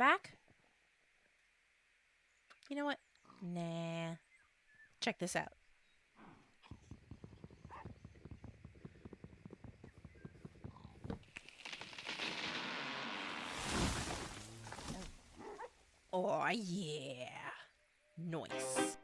back? You know what? Nah. Check this out. Oh, yeah. Nice.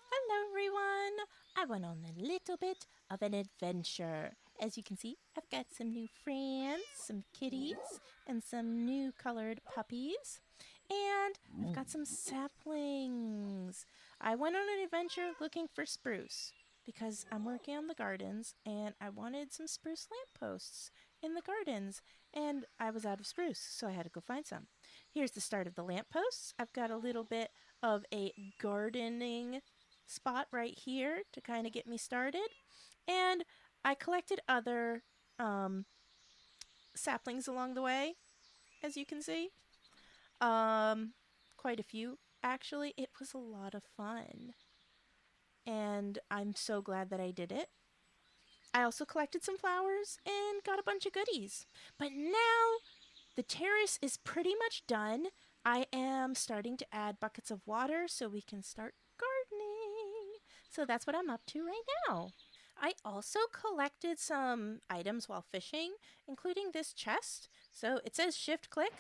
Hello, everyone. I went on a little bit of an adventure. As you can see, I've got some new friends, some kitties, and some new colored puppies. And I've got some saplings. I went on an adventure looking for spruce because I'm working on the gardens and I wanted some spruce lampposts in the gardens. And I was out of spruce, so I had to go find some. Here's the start of the lampposts. I've got a little bit of a gardening spot right here to kind of get me started. And I collected other um, saplings along the way, as you can see. Um, Quite a few, actually. It was a lot of fun. And I'm so glad that I did it. I also collected some flowers and got a bunch of goodies. But now the terrace is pretty much done. I am starting to add buckets of water so we can start gardening. So that's what I'm up to right now. I also collected some items while fishing, including this chest. So it says shift click.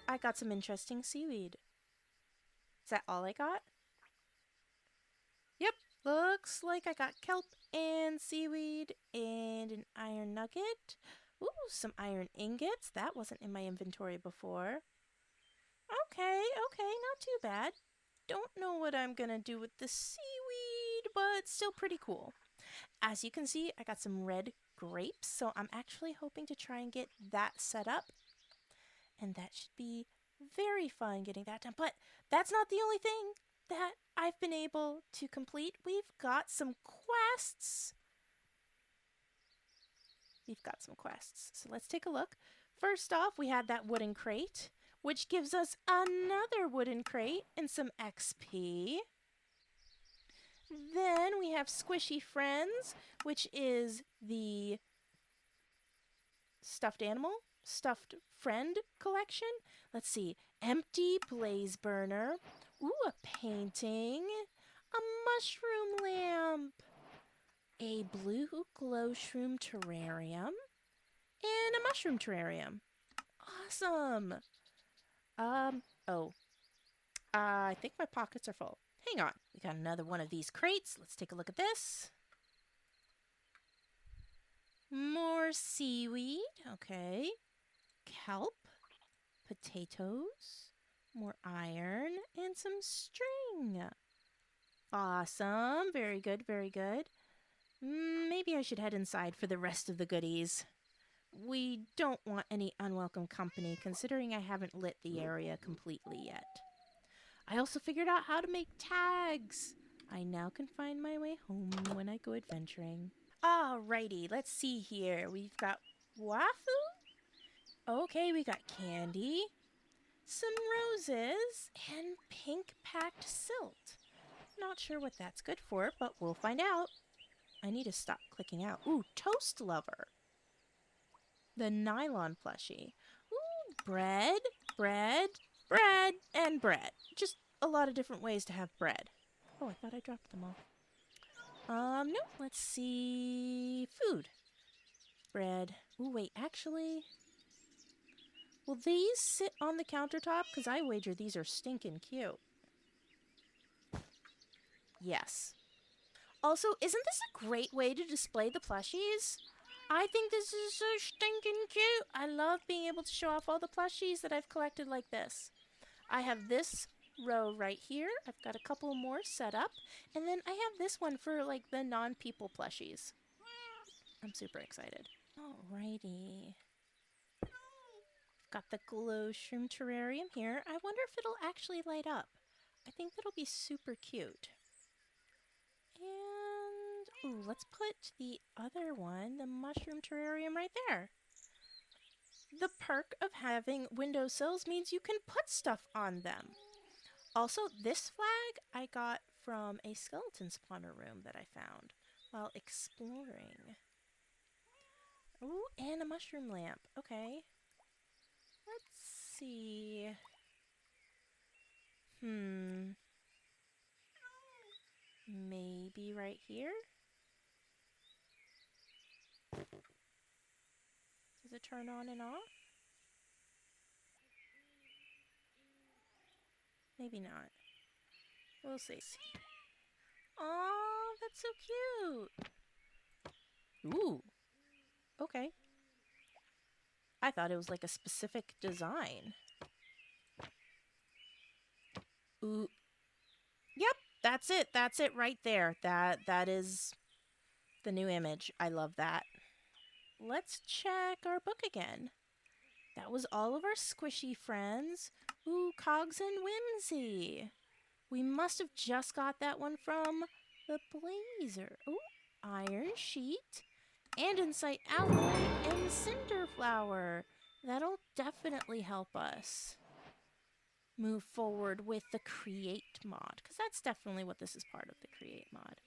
I got some interesting seaweed. Is that all I got? Yep, looks like I got kelp and seaweed and an iron nugget. Ooh, some iron ingots. That wasn't in my inventory before. Okay, not too bad. Don't know what I'm gonna do with the seaweed, but still pretty cool. As you can see, I got some red grapes, so I'm actually hoping to try and get that set up. And that should be very fun getting that done. But that's not the only thing that I've been able to complete. We've got some quests. So let's take a look. First off, we had that wooden crate, which gives us another wooden crate and some XP. Then we have Squishy Friends, which is the stuffed friend collection. Let's see. Empty blaze burner. Ooh, a painting. A mushroom lamp. A blue glow shroom terrarium. And a mushroom terrarium. Awesome. Oh. I think my pockets are full. Hang on. We got another one of these crates. Let's take a look at this. More seaweed. Okay. Kelp. Potatoes. More iron. And some string. Awesome. Very good, very good. Maybe I should head inside for the rest of the goodies. We don't want any unwelcome company, considering I haven't lit the area completely yet. I also figured out how to make tags. I now can find my way home when I go adventuring. Alrighty, let's see here. We've got wafu. Okay, we got candy, some roses, and pink packed silt. Not sure what that's good for, but we'll find out. I need to stop clicking out. Ooh, toast lover. The nylon plushie. Ooh, bread, and bread. Just a lot of different ways to have bread. Oh, I thought I dropped them all. No, let's see. Food. Bread. Ooh, wait, actually. Will these sit on the countertop? Because I wager these are stinking cute. Yes. Also, isn't this a great way to display the plushies? I think this is so stinking cute. I love being able to show off all the plushies that I've collected like this. I have this row right here. I've got a couple more set up. And then I have this one for like the non-people plushies. I'm super excited. Alrighty. Got the glow shroom terrarium here. I wonder if it'll actually light up. I think that'll be super cute. And, ooh, let's put the other one, the mushroom terrarium, right there. The perk of having windowsills means you can put stuff on them. Also, this flag I got from a skeleton spawner room that I found while exploring. Ooh, and a mushroom lamp. Okay. Let's see. Maybe right here? Does it turn on and off? Maybe not. We'll see. Oh, that's so cute. Ooh. Okay. I thought it was like a specific design. Ooh. Yep, that's it. That's it right there. That is the new image. I love that. Let's check our book again. That was all of our squishy friends. Ooh, Cogs and Whimsy. We must have just got that one from the Blazer. Ooh, Iron Sheet, Andesite Alloy, and Cinder Flower. That'll definitely help us move forward with the Create mod, because that's definitely what this is part of, the Create mod.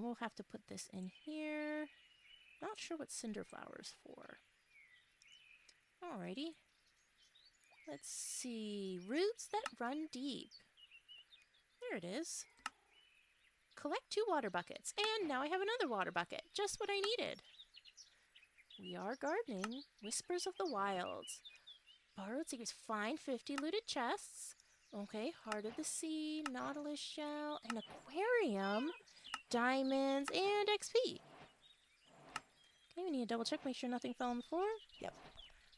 We'll have to put this in here. Not sure what Cinder Flower's for. Alrighty. Let's see. Roots that run deep. There it is. Collect 2 water buckets. And now I have another water bucket. Just what I needed. We are gardening. Whispers of the Wilds. Borrowed secrets. Find 50 looted chests. Okay, Heart of the Sea, Nautilus Shell, an aquarium, diamonds, and XP. Okay, we need to double check, make sure nothing fell on the floor. Yep.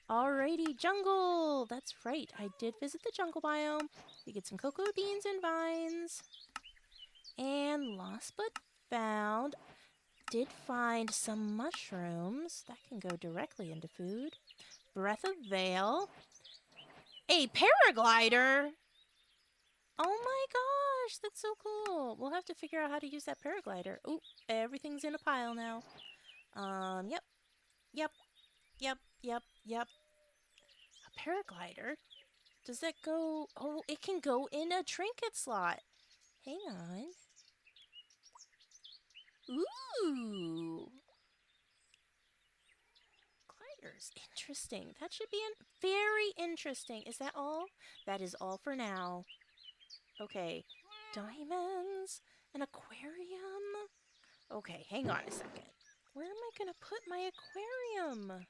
Alrighty, jungle! That's right, I did visit the jungle biome. We get some cocoa beans and vines. And lost but found. Did find some mushrooms. That can go directly into food. Breath of Veil. A paraglider! Oh my gosh, that's so cool. We'll have to figure out how to use that paraglider. Oop, everything's in a pile now. Yep, yep, yep, yep, yep. A paraglider? Does that go... Oh, it can go in a trinket slot. Hang on. Ooh. Gliders. Interesting. That should be very interesting. Is that all? That is all for now. Okay. Diamonds. An aquarium. Okay, hang on a second. Where am I going to put my aquarium?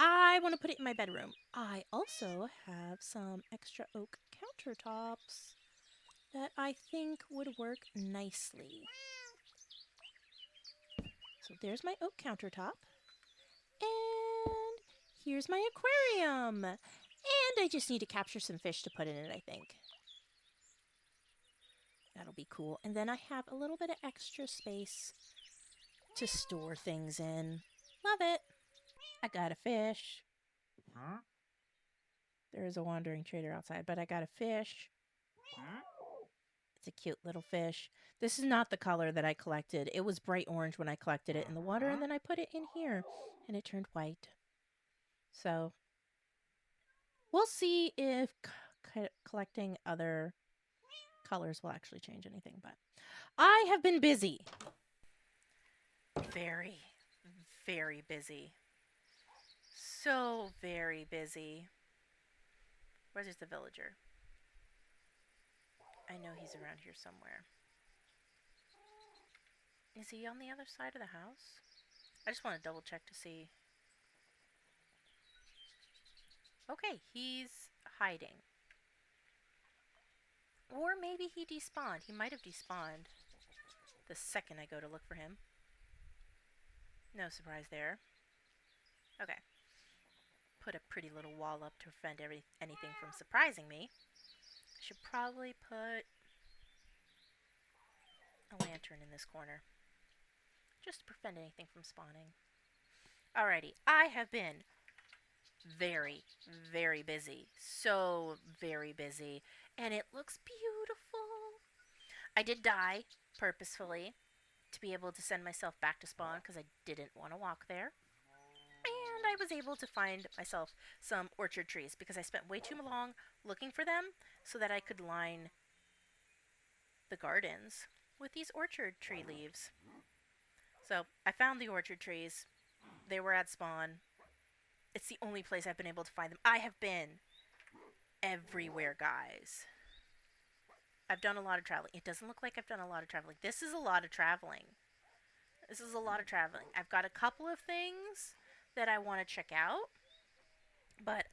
I want to put it in my bedroom. I also have some extra oak countertops that I think would work nicely. So there's my oak countertop. And here's my aquarium. And I just need to capture some fish to put in it, I think. That'll be cool. And then I have a little bit of extra space to store things in. Love it. I got a fish. Huh? There is a wandering trader outside, but I got a fish. Huh? It's a cute little fish. This is not the color that I collected. It was bright orange when I collected it in the water, and then I put it in here, and it turned white. So we'll see if collecting other colors will actually change anything, but I have been busy. Very, very busy. So very busy. Where's the villager? I know he's around here somewhere. Is he on the other side of the house? I just want to double check to see. Okay, he's hiding. Or maybe he despawned. He might have despawned the second I go to look for him. No surprise there. Okay. Put a pretty little wall up to prevent anything from surprising me. I should probably put a lantern in this corner, just to prevent anything from spawning. Alrighty, I have been very, very busy. So very busy. And it looks beautiful. I did die purposefully to be able to send myself back to spawn because I didn't want to walk there. And I was able to find myself some orchard trees because I spent way too long looking for them so that I could line the gardens with these orchard tree leaves. So I found the orchard trees. They were at spawn. It's the only place I've been able to find them. I have been everywhere, guys. I've done a lot of traveling. It doesn't look like I've done a lot of traveling. This is a lot of traveling. This is a lot of traveling. I've got a couple of things that I want to check out. But,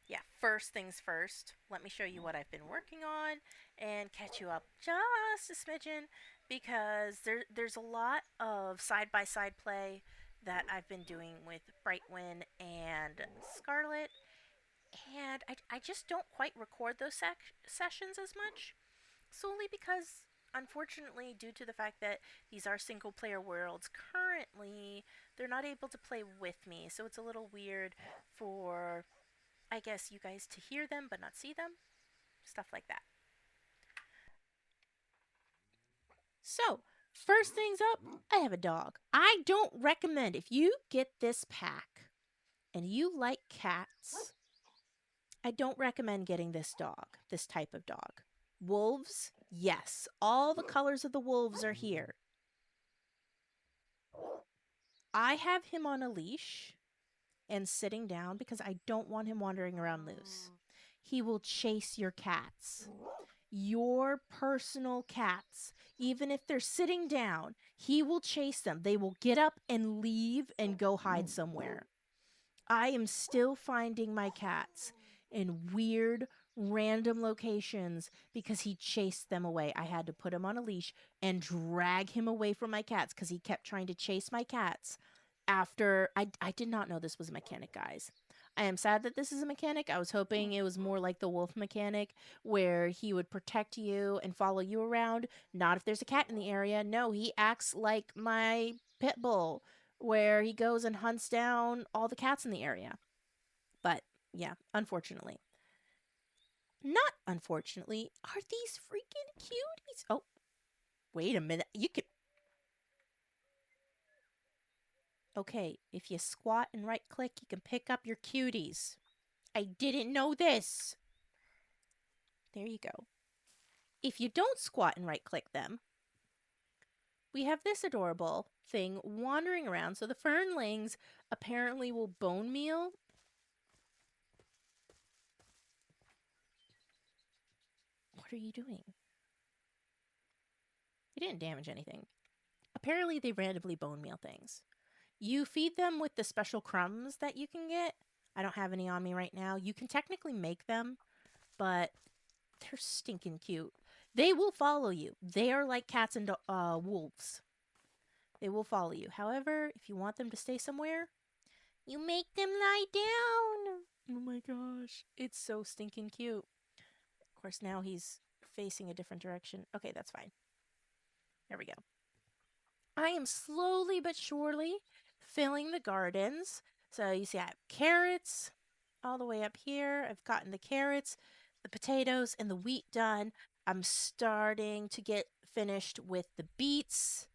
yeah, first things first. Let me show you what I've been working on and catch you up just a smidgen because there's a lot of side-by-side play that I've been doing with Brightwin and Scarlet. And I just don't quite record those sessions as much, solely because, unfortunately, due to the fact that these are single player worlds, currently they're not able to play with me, so it's a little weird for, I guess, you guys to hear them but not see them. Stuff like that. So, first things up, I have a dog. I don't recommend, if you get this pack and you like cats, I don't recommend getting this dog, this type of dog. Wolves, yes. All the colors of the wolves are here. I have him on a leash and sitting down because I don't want him wandering around loose. He will chase your cats. Your personal cats. Even if they're sitting down, he will chase them. They will get up and leave and go hide somewhere. I am still finding my cats in weird, random locations because he chased them away. I had to put him on a leash and drag him away from my cats because he kept trying to chase my cats. After I did not know this was a mechanic, guys. I am sad that this is a mechanic. I was hoping it was more like the wolf mechanic where he would protect you and follow you around. Not if there's a cat in the area. No, he acts like my pit bull where he goes and hunts down all the cats in the area. But yeah, unfortunately. Not unfortunately. Are these freaking cuties? Oh, wait a minute. You could. Okay, if you squat and right click, you can pick up your cuties. I didn't know this. There you go. If you don't squat and right click them, we have this adorable thing wandering around. So the fernlings apparently will bone meal. What are you doing? You didn't damage anything. Apparently, they randomly bone meal things. You feed them with the special crumbs that you can get. I don't have any on me right now. You can technically make them, but they're stinking cute. They will follow you. They are like cats and wolves. They will follow you. However, if you want them to stay somewhere, you make them lie down. Oh my gosh. It's so stinking cute. Of course, now he's facing a different direction. Okay, that's fine. There we go. I am slowly but surely filling the gardens. So you see, I have carrots all the way up here. I've gotten the carrots, the potatoes, and the wheat done. I'm starting to get finished with the beets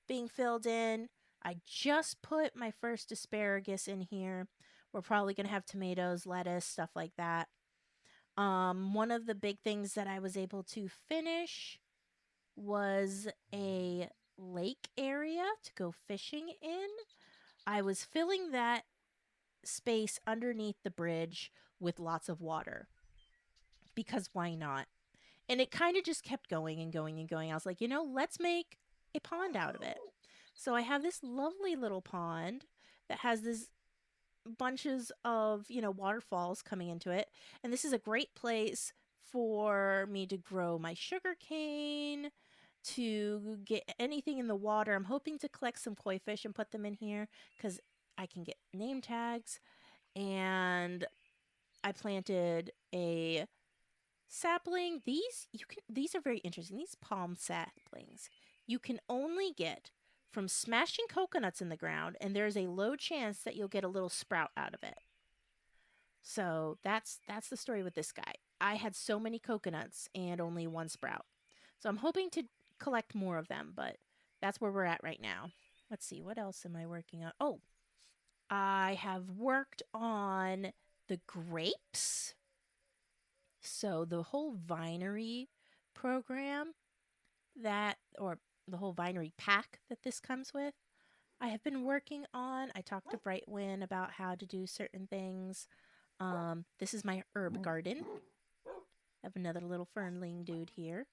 being filled in. I just put my first asparagus in here. We're probably going to have tomatoes, lettuce, stuff like that. One of the big things that I was able to finish was a lake area to go fishing in. I was filling that space underneath the bridge with lots of water because why not? And it kind of just kept going and going and going. I was like, let's make a pond out of it. So I have this lovely little pond that has this bunches of, waterfalls coming into it. And this is a great place for me to grow my sugar cane, to get anything in the water. I'm hoping to collect some koi fish and put them in here because I can get name tags. And I planted a sapling. These are very interesting. These palm saplings you can only get from smashing coconuts in the ground, and there's a low chance that you'll get a little sprout out of it. So that's the story with this guy. I had so many coconuts and only one sprout. So I'm hoping to collect more of them, but that's where we're at right now. Let's see, what else am I working on? Oh, I have worked on the grapes. So the whole vinery program or the whole vinery pack that this comes with, I have been working on. I talked to Brightwin about how to do certain things. This is my herb garden. I have another little fernling dude here.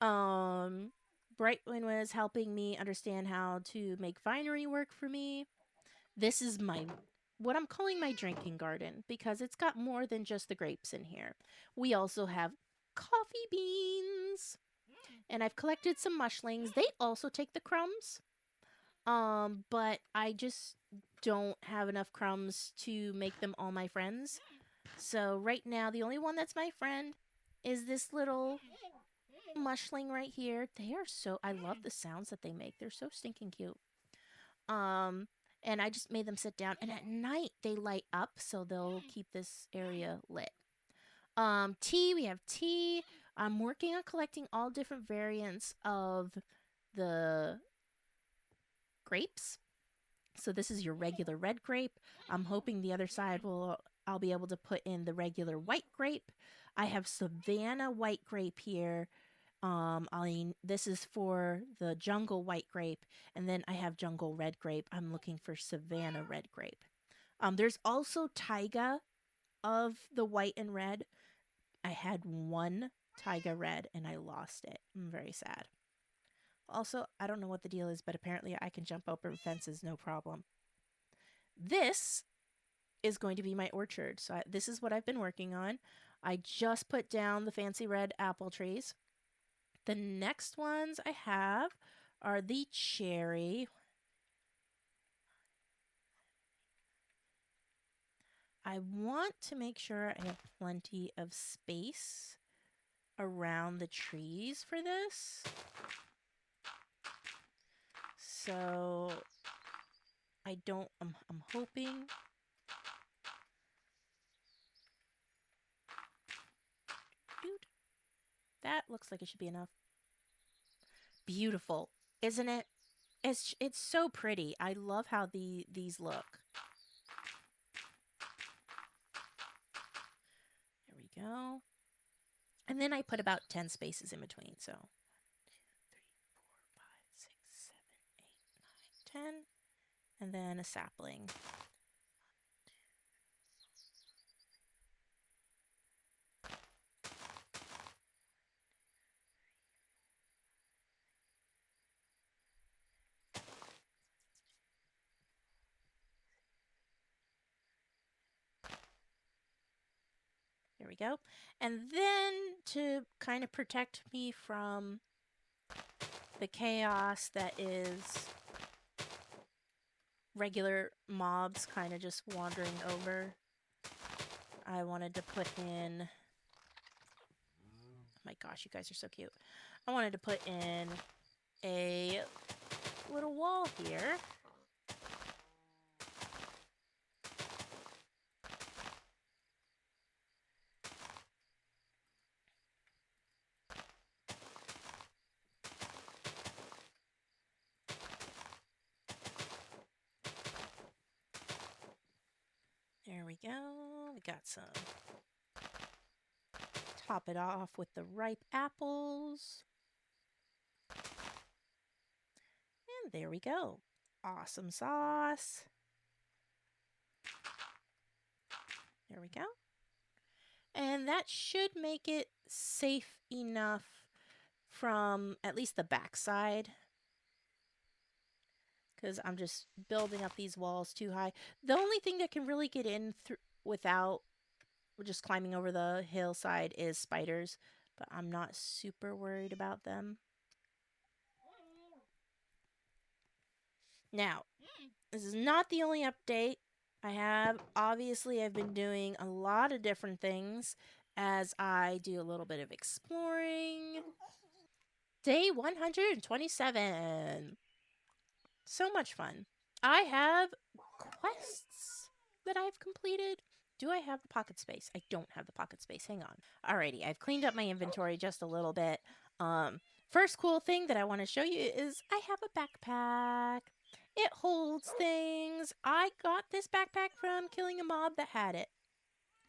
Um, Brightwin was helping me understand how to make vinery work for me. This is what I'm calling my drinking garden because it's got more than just the grapes in here. We also have coffee beans, and I've collected some mushlings. They also take the crumbs. But I just don't have enough crumbs to make them all my friends. So right now, the only one that's my friend is this little mushling right here. I love the sounds that they make. They're so stinking cute. Um, and I just made them sit down, and at night they light up, so they'll keep this area lit. Tea, we have tea. I'm working on collecting all different variants of the grapes. So this is your regular red grape. I'm hoping the other side I'll be able to put in the regular white grape. I have Savannah white grape here. This is for the jungle white grape, and then I have jungle red grape. I'm looking for Savannah red grape. There's also taiga of the white and red. I had one taiga red and I lost it. I'm very sad. Also, I don't know what the deal is, but apparently I can jump over fences no problem. This is going to be my orchard. So this is what I've been working on. I just put down the fancy red apple trees. The next ones I have are the cherry. I want to make sure I have plenty of space around the trees for this. So I don't, I'm hoping. Dude, that looks like it should be enough. Beautiful, isn't it? It's so pretty. I love how these look. There we go. And then I put about 10 spaces in between. So 3, 4, 5, 6, 7, 8, 9, 10. And then a sapling. There we go. And then to kind of protect me from the chaos that is regular mobs kind of just wandering over, I wanted to put in, oh my gosh, you guys are so cute. I wanted to put in a little wall here. There we go. We got some. Top it off with the ripe apples. And there we go. Awesome sauce. There we go. And that should make it safe enough from at least the backside, because I'm just building up these walls too high. The only thing that can really get in without just climbing over the hillside is spiders, but I'm not super worried about them. Now, this is not the only update I have. Obviously, I've been doing a lot of different things as I do a little bit of exploring. Day 127. So much fun. I have quests that I've completed. Do I have the pocket space? I don't have the pocket space. Hang on. Alrighty, I've cleaned up my inventory just a little bit. First cool thing that I want to show you is I have a backpack. It holds things. I got this backpack from killing a mob that had it.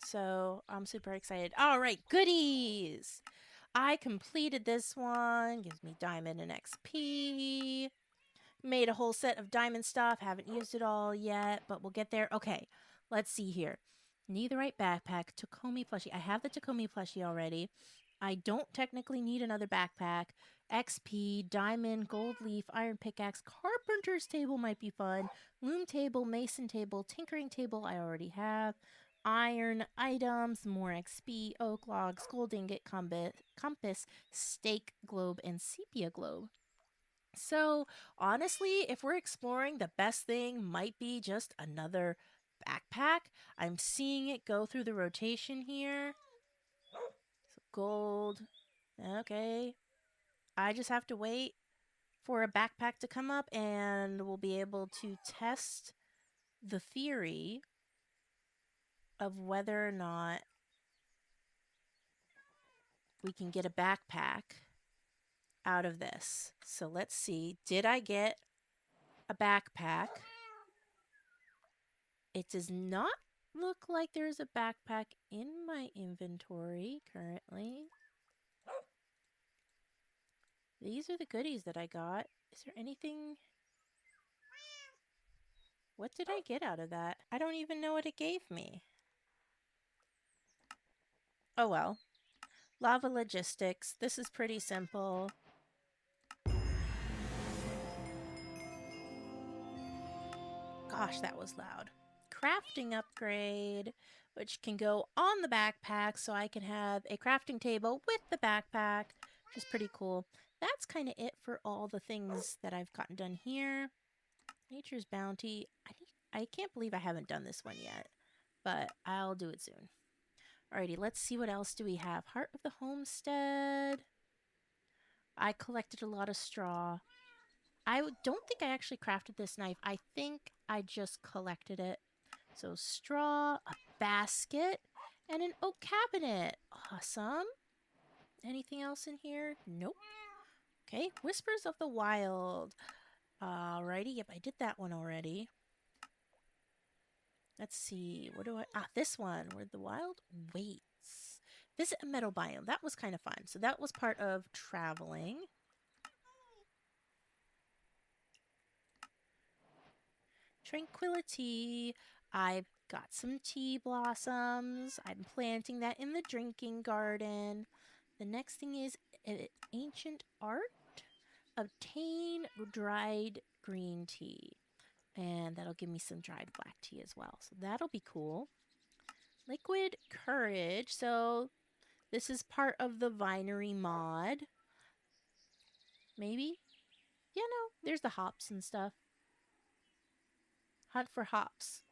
So I'm super excited. All right, goodies. I completed this one. Gives me diamond and XP. Made a whole set of diamond stuff. Haven't used it all yet, but we'll get there. Okay, let's see here. Need the right backpack. Takomi plushie. I have the Takomi plushie already. I don't technically need another backpack. XP, diamond, gold leaf, iron pickaxe, carpenter's table might be fun. Loom table, mason table, tinkering table I already have. Iron items, more XP, oak logs, gold ingot, compass, stake globe, and sepia globe. So, honestly, if we're exploring, the best thing might be just another backpack. I'm seeing it go through the rotation here. So gold. Okay. I just have to wait for a backpack to come up and we'll be able to test the theory of whether or not we can get a backpack out of this. So let's see. Did I get a backpack? It does not look like there's a backpack in my inventory currently. These are the goodies that I got. Is there anything? What did I get out of that? I don't even know what it gave me. Oh well. Lava logistics. This is pretty simple. Gosh, that was loud. crafting upgrade, which can go on the backpack so I can have a crafting table with the backpack, which is pretty cool. That's kind of it for all the things that I've gotten done here. Nature's Bounty. I can't believe I haven't done this one yet, but I'll do it soon. Alrighty, let's see what else do we have. Heart of the Homestead. I collected a lot of straw. I don't think I actually crafted this knife. I think I just collected it. So straw, a basket, and an oak cabinet. Awesome. Anything else in here? Nope. Okay, Whispers of the Wild. Alrighty, yep, I did that one already. Let's see, what do I... Ah, this one, where the wild waits. Visit a meadow biome. That was kind of fun. So that was part of traveling. Tranquility. I've got some tea blossoms. I'm planting that in the drinking garden. The next thing is ancient art. Obtain dried green tea. And that'll give me some dried black tea as well. So that'll be cool. Liquid courage. So this is part of the vinery mod. Maybe? Yeah, no. There's the hops and stuff. Hunt for hops.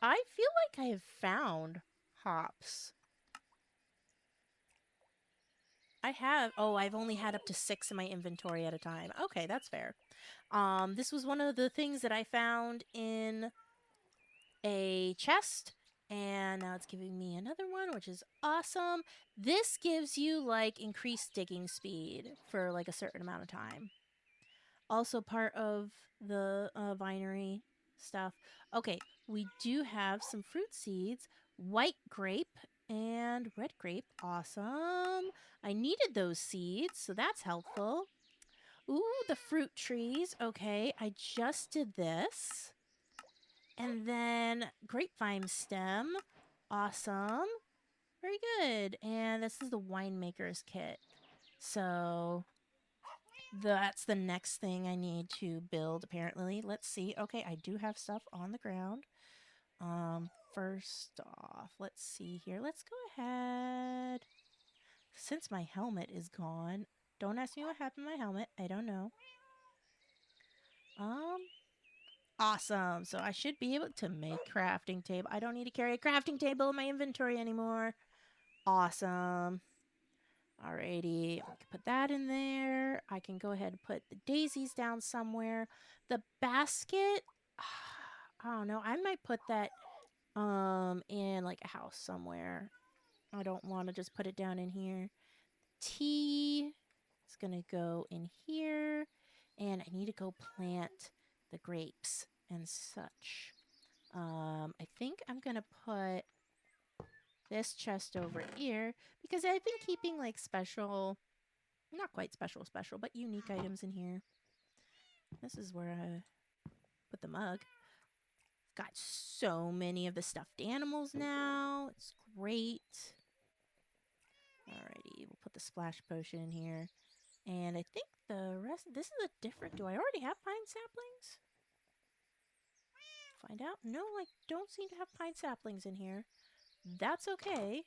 I feel like I have found hops. I have. Oh, I've only had up to 6 in my inventory at a time. Okay, that's fair. This was one of the things that I found in a chest. And now it's giving me another one, which is awesome. This gives you, like, increased digging speed for, like, a certain amount of time. Also part of the vinery stuff. Okay, we do have some fruit seeds. White grape and red grape. Awesome. I needed those seeds, so that's helpful. Ooh, the fruit trees. Okay, I just did this. And then grapevine stem. Awesome. Very good. And this is the winemaker's kit. So that's the next thing I need to build, apparently. Let's see. Okay, I do have stuff on the ground. First off, let's see here. Let's go ahead. Since my helmet is gone, don't ask me what happened to my helmet. I don't know. Awesome. So I should be able to make crafting table. I don't need to carry a crafting table in my inventory anymore. Awesome. Alrighty, I can put that in there. I can go ahead and put the daisies down somewhere. The basket, I don't know. I might put that in like a house somewhere. I don't want to just put it down in here. Tea is gonna go in here, and I need to go plant the grapes and such. I think I'm gonna put this chest over here because I've been keeping like special, not quite special, but unique items in here. This is where I put the mug. Got so many of the stuffed animals now. It's great. Alrighty, we'll put the splash potion in here. And I think the rest, this is a different, do I already have pine saplings? Find out. No, I don't seem to have pine saplings in here. That's okay.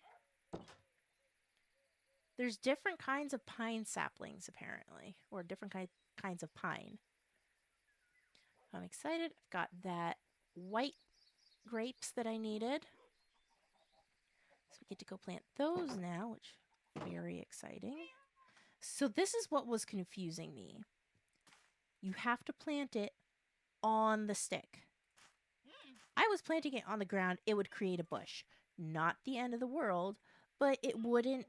There's different kinds of pine saplings, apparently. Or different kinds of pine. I'm excited. I've got that white grapes that I needed. So we get to go plant those now, which is very exciting. So this is what was confusing me. You have to plant it on the stick. I was planting it on the ground, it would create a bush. Not the end of the world, but it wouldn't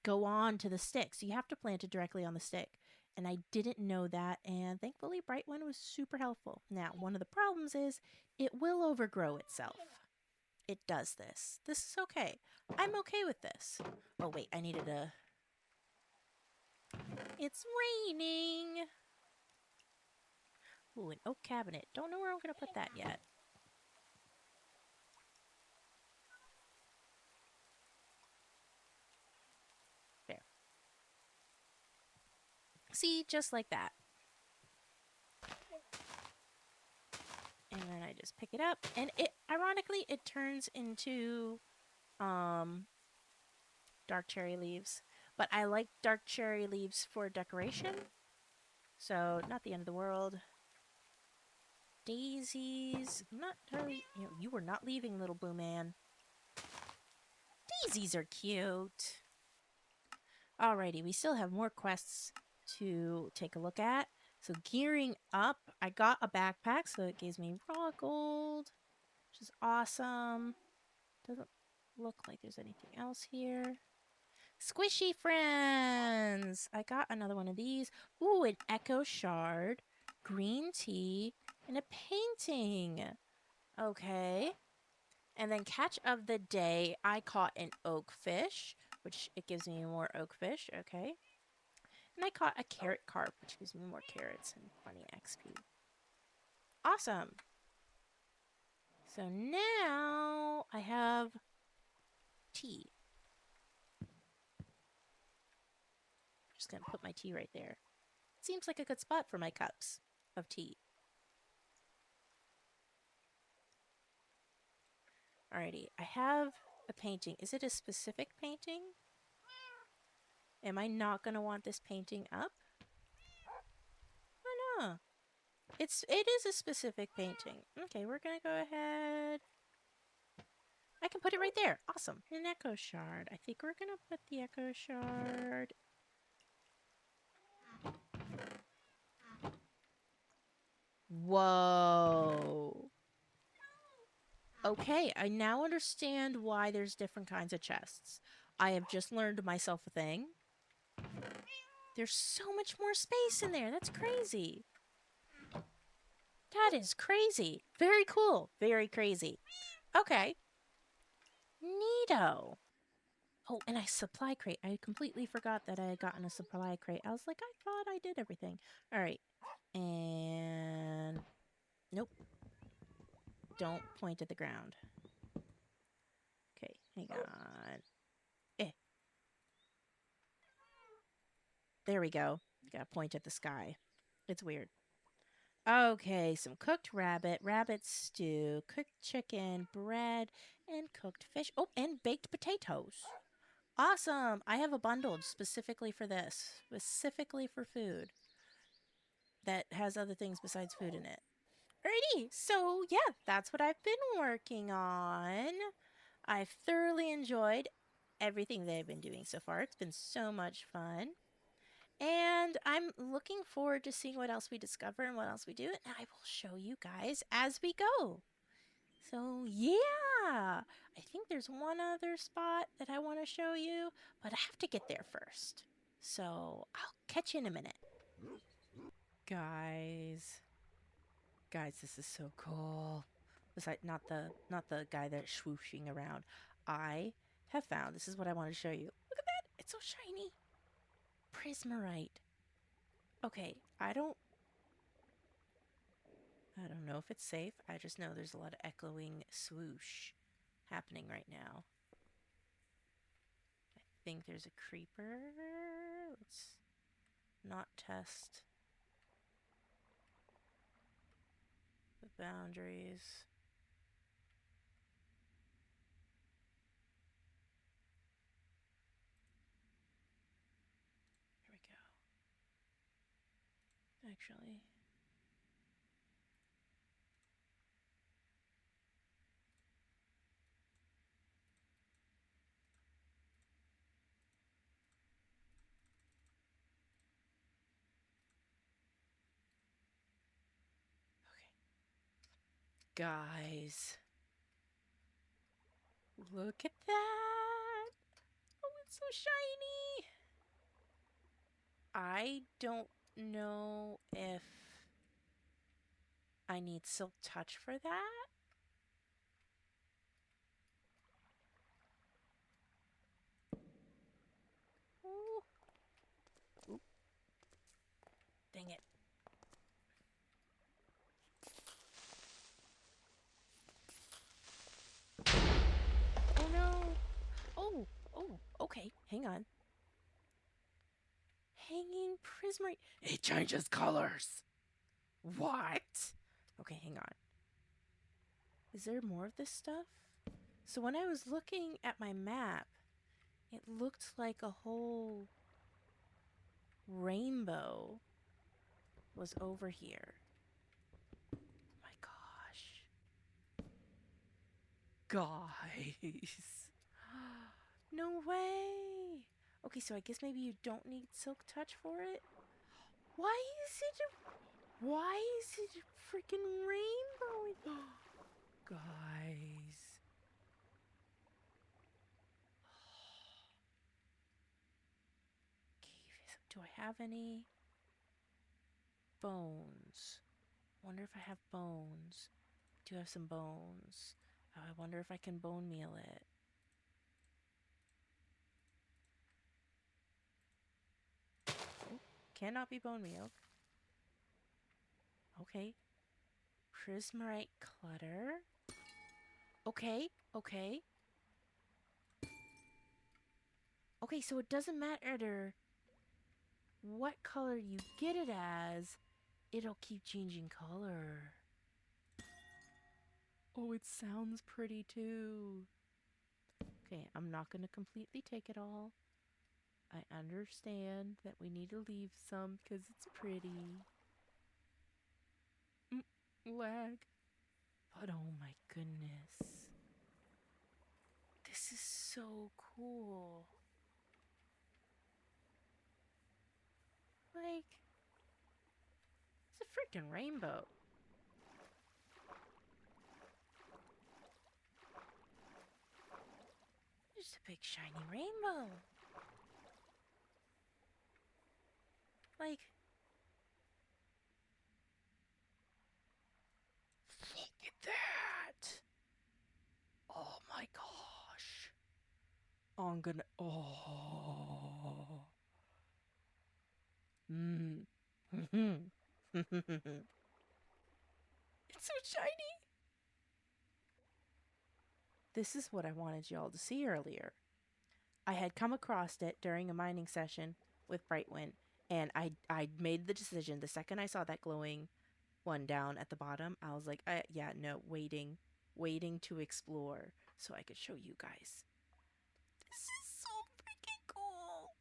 go on to the stick. So you have to plant it directly on the stick. And I didn't know that, and thankfully Bright One was super helpful. Now, one of the problems is it will overgrow itself. It does this. This is okay. I'm okay with this. Oh, wait, I needed a... It's raining! Ooh, an oak cabinet. Don't know where I'm going to put that yet. There. See, just like that. And then I just pick it up, and ironically it turns into dark cherry leaves. But I like dark cherry leaves for decoration, so not the end of the world. Daisies. I'm not totally. You were not leaving, little blue man. Daisies are cute. Alrighty, we still have more quests to take a look at. So gearing up, I got a backpack, so it gives me raw gold, which is awesome. Doesn't look like there's anything else here. Squishy friends! I got another one of these. Ooh, an echo shard, green tea, and a painting. Okay. And then catch of the day, I caught an oak fish, which it gives me more oak fish. Okay. And I caught a carrot carp, which gives me more carrots and plenty of XP. Awesome. So now I have tea. Just gonna put my tea right there. Seems like a good spot for my cups of tea. Alrighty, I have a painting. Is it a specific painting? Am I not gonna want this painting up? Oh no. It is a specific painting. Okay, we're gonna go ahead. I can put it right there. Awesome. An echo shard. I think we're gonna put the echo shard. Whoa. Okay, I now understand why there's different kinds of chests. I have just learned myself a thing. There's so much more space in there. That's crazy. That is crazy. Very cool. Very crazy. Okay. Neato. Oh, and a supply crate. I completely forgot that I had gotten a supply crate. I was like, I thought I did everything. All right. And nope. Don't point at the ground. Okay, hang on. There we go. Gotta point at the sky. It's weird. Okay, some cooked rabbit, rabbit stew, cooked chicken, bread, and cooked fish. Oh, and baked potatoes. Awesome. I have a bundle specifically for this, specifically for food that has other things besides food in it. Alrighty, so yeah, that's what I've been working on. I've thoroughly enjoyed everything they've been doing so far. It's been so much fun. And I'm looking forward to seeing what else we discover and what else we do. And I will show you guys as we go. So, yeah, I think there's one other spot that I want to show you, but I have to get there first. So, I'll catch you in a minute. Guys, this is so cool. Besides, not the guy that's swooshing around. I have found, this is what I want to show you. Look at that. It's so shiny. Prismarite. Okay, I don't know if it's safe. I just know there's a lot of echoing swoosh happening right now. I think there's a creeper. Let's not test the boundaries. Here we go. Actually. Guys, look at that. Oh, it's so shiny. I don't know if I need Silk Touch for that. Ooh. Oop. Dang it. Oh no. Oh, okay. Hang on. Hanging prismarine. It changes colors. What? Okay, hang on. Is there more of this stuff? So when I was looking at my map, it looked like a whole rainbow was over here. My gosh. Guys. No way. Okay, so I guess maybe you don't need silk touch for it. Why is it a freaking rainbow? Guys. Do I have any bones? Wonder if I have bones. Do have some bones. I wonder if I can bone meal it. Oh, cannot be bone mealed. Okay. Prismarite clutter. Okay, okay. Okay, so it doesn't matter what color you get it as, it'll keep changing color. Oh, it sounds pretty too. Okay, I'm not going to completely take it all. I understand that we need to leave some because it's pretty. Lag. But oh my goodness. This is so cool. Like, it's a freaking rainbow. Just a big shiny rainbow. Like, look at that. Oh my gosh. I'm gonna. Oh. Mmm. It's so shiny. This is what I wanted y'all to see earlier. I had come across it during a mining session with Brightwind, and I made the decision the second I saw that glowing one down at the bottom. I was like, yeah, no, waiting to explore so I could show you guys. This is so freaking cool.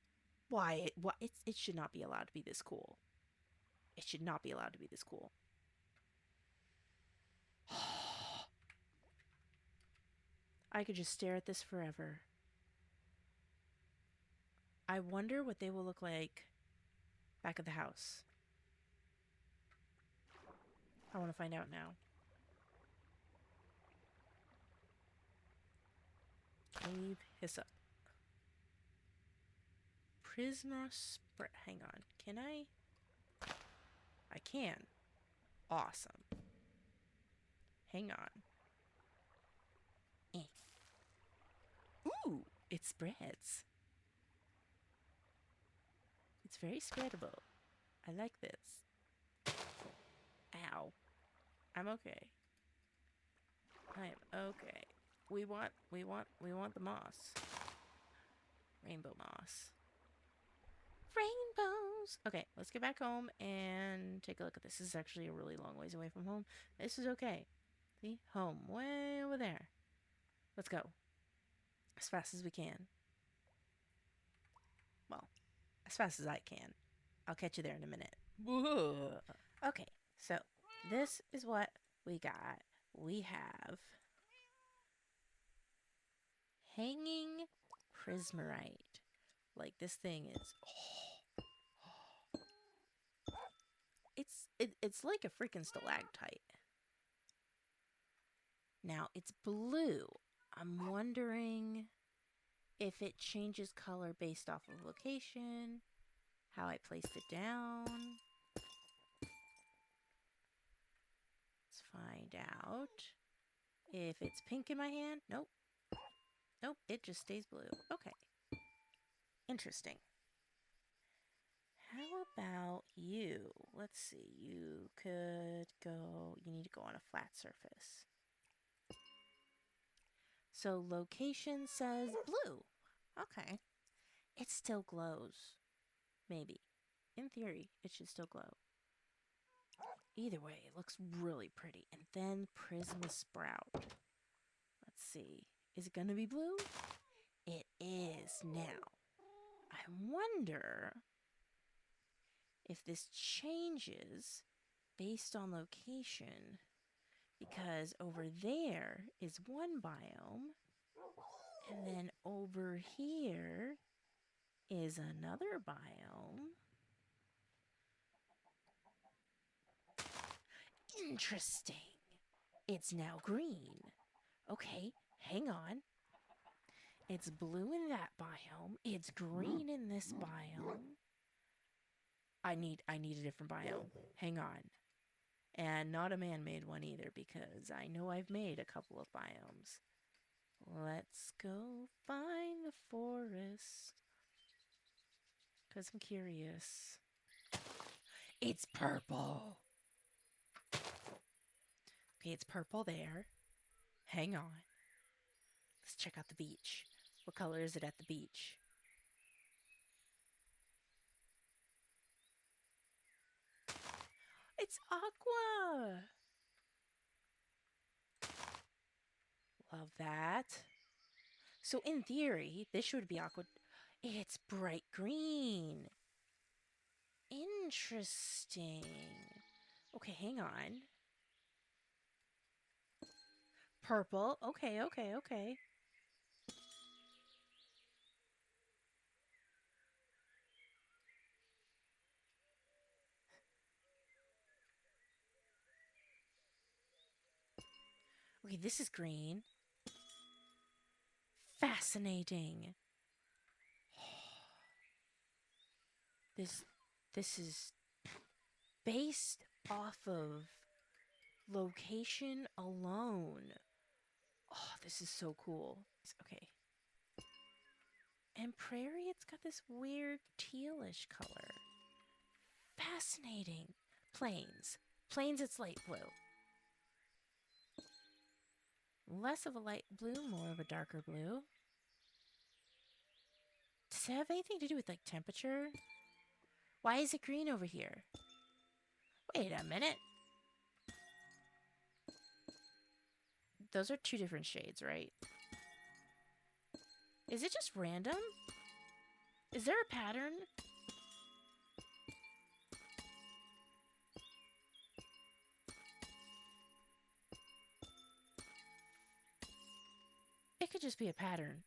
Why? It should not be allowed to be this cool. It should not be allowed to be this cool. I could just stare at this forever. I wonder what they will look like back at the house. I want to find out now. Leave Hyssop. Prisma spread. Hang on. Can I? I can. Awesome. Hang on. Ooh, it spreads. It's very spreadable. I like this. Ow. I'm okay. I am okay. We want the moss. Rainbow moss. Rainbows. Okay, let's get back home and take a look at this. This is actually a really long ways away from home. This is okay. See? Home. Way over there. Let's go. As fast as we can. Well, as fast as I can. I'll catch you there in a minute. Whoa. Okay, so this is what we got. We have hanging prismarite. Like this thing is. It's like a freaking stalactite. Now it's blue. I'm wondering if it changes color based off of location, how I placed it down. Let's find out. If it's pink in my hand, nope. Nope, it just stays blue. Okay. Interesting. How about you? Let's see. You need to go on a flat surface. So location says blue. Okay. It still glows. Maybe. In theory, it should still glow. Either way, it looks really pretty. And then Prisma Sprout. Let's see. Is it going to be blue? It is now. I wonder if this changes based on location, because over there is one biome, and then over here is another biome. Interesting. It's now green. Okay, hang on. It's blue in that biome. It's green in this biome. I need a different biome. Hang on. And not a man-made one either, because I know I've made a couple of biomes. Let's go find the forest, because I'm curious. It's purple. Okay, it's purple there. Hang on. Let's check out the beach. What color is it at the beach? It's aqua. Love that. So in theory, this should be aqua. It's bright green. Interesting. Okay, hang on. Purple. Okay. Okay, this is green. Fascinating. This is based off of location alone. Oh, this is so cool. Okay. And prairie, it's got this weird tealish color. Fascinating. Plains. Plains, it's light blue. Less of a light blue, more of a darker blue. Does it have anything to do with, like, temperature? Why is it green over here? Wait a minute. Those are two different shades, right? Is it just random? Is there a pattern? It could just be a pattern.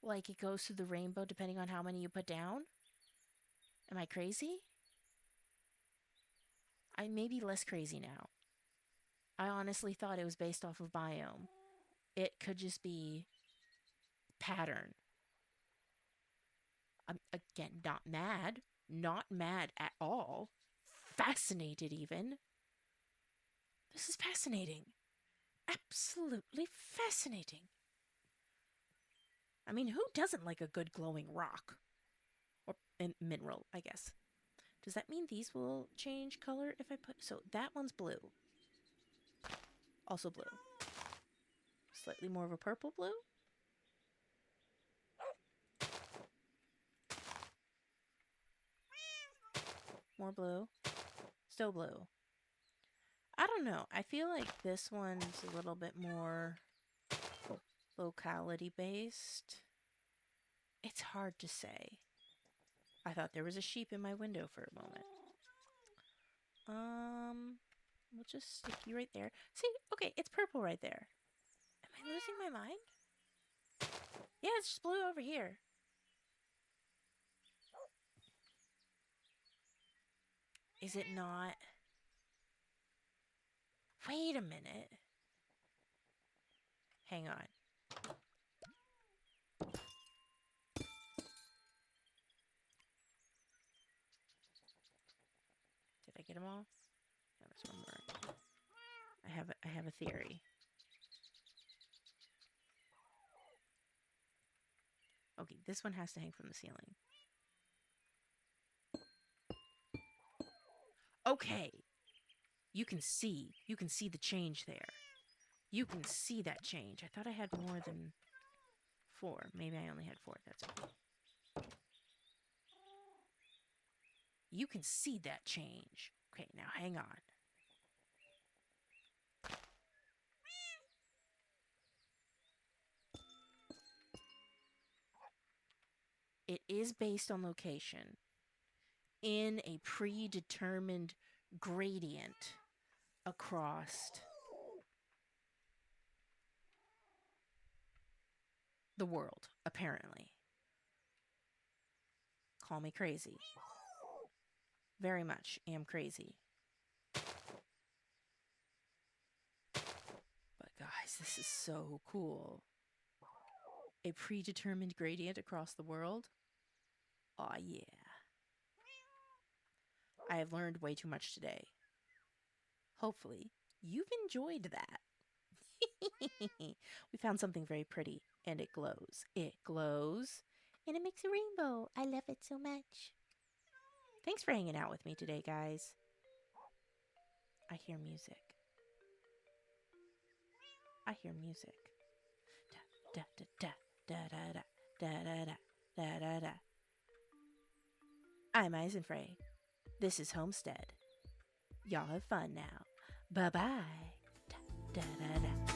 Like it goes through the rainbow depending on how many you put down? Am I crazy? I may be less crazy now. I honestly thought it was based off of biome. It could just be pattern. I'm, again, not mad. Not mad at all. Fascinated, even. This is fascinating. Absolutely fascinating. I mean, who doesn't like a good glowing rock? Or mineral, I guess. Does that mean these will change color if I put... So that one's blue. Also blue. Slightly more of a purple blue. More blue. Still blue. I don't know. I feel like this one's a little bit more locality based. It's hard to say. I thought there was a sheep in my window for a moment. We'll just stick you right there. See, okay, it's purple right there. Am I losing my mind? Yeah, it's just blue over here. Is it not? Wait a minute. Hang on. Did I get them all? No, there's one more. I have a theory. Okay, this one has to hang from the ceiling. Okay. You can see the change there. You can see that change. I thought I had more than 4. Maybe I only had 4. That's okay. You can see that change. Okay, now hang on. It is based on location in a predetermined gradient across the world, apparently. Call me crazy. Very much am crazy. But guys, this is so cool. A predetermined gradient across the world? Aw, yeah. I have learned way too much today. Hopefully, you've enjoyed that. We found something very pretty, and it glows. It glows, and it makes a rainbow. I love it so much. Thanks for hanging out with me today, guys. I hear music. I hear music. Da da da da da da da da da da da da. I'm Eisenfrey. This is Homestead. Y'all have fun now. Bye bye. Da da da da.